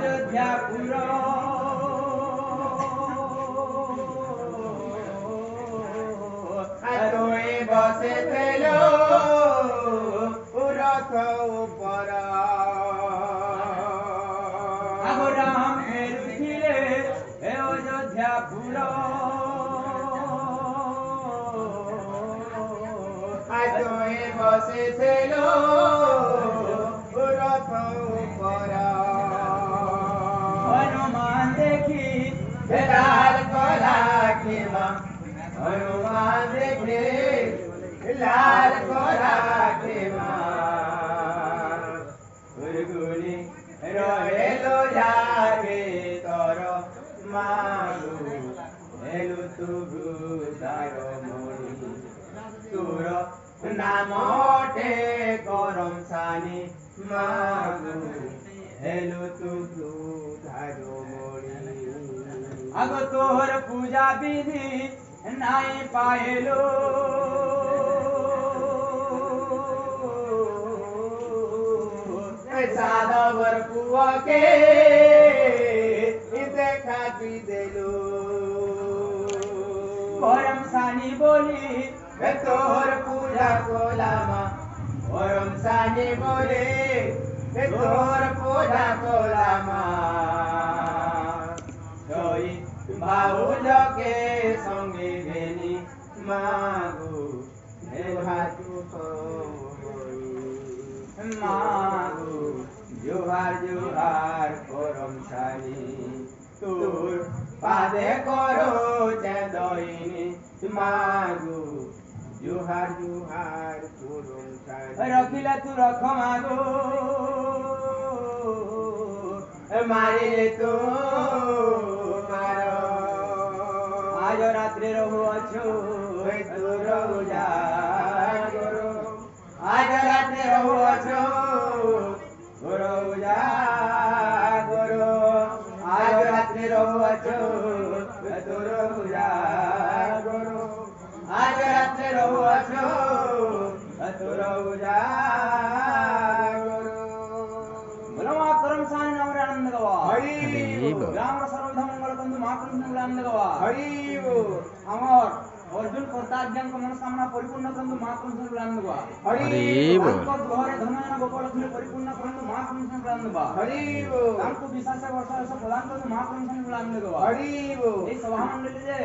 অযোধ্যাপুর তুই বসেছিল রথ উপর রাম এলুছিলে অযোধ্যাপুর তুই বসেছিল রথ উপর হনুমান দেখি লাল কলা খেমা হনুমান দেখি লাল কলা খেমা গুরগুরি রহেলো যাবে তর মাগু হেলু তুগু তার মনি তোর নামটে গরম সানি মাগু হেলু তুগু তার মনি আগ তোর পূজা বিধি নাই পাইলো साधवर पुआ के देखा भी देलो परम सानी बोली तोर पूजा कोलामा परम सानी बोली तोर पूजा कोलामा जोई बाउल के संगे बेनी मागु हे भातु मागु जोहार जोहार करम सानी তোর পাদে করো চেদইনি মাগু জোহার জোহার করম সানি রখিলা তু রখ মাগু মারিলে তো মার আজ রাত্রে রহু অছো তোর উজাগর আজ রাত্রে রহু অছো आज रात्रि रहुअछो तोर उजागरो आज रात्रि रहुअछो तोर उजागरो बोलो मा करम सानी नामरे आनंद गवा हरि बोल राम सर्वधा मंगल बंधु महाप्रभु आनंद गवा हरि बोल अमर अर्जुन कर्ताज्ञान को मनोकामना परिपूर्ण करंतु महाप्रभु आनंद गवा हरि बोल घरे धनना गोपाल परिपूर्ण करंतु महाप्रभु आनंद गवा हरि बोल तांको विश्वास वर्ष प्रदान करंतु महाप्रभु आनंद गवा हरि बोल ए सभा मंडली जे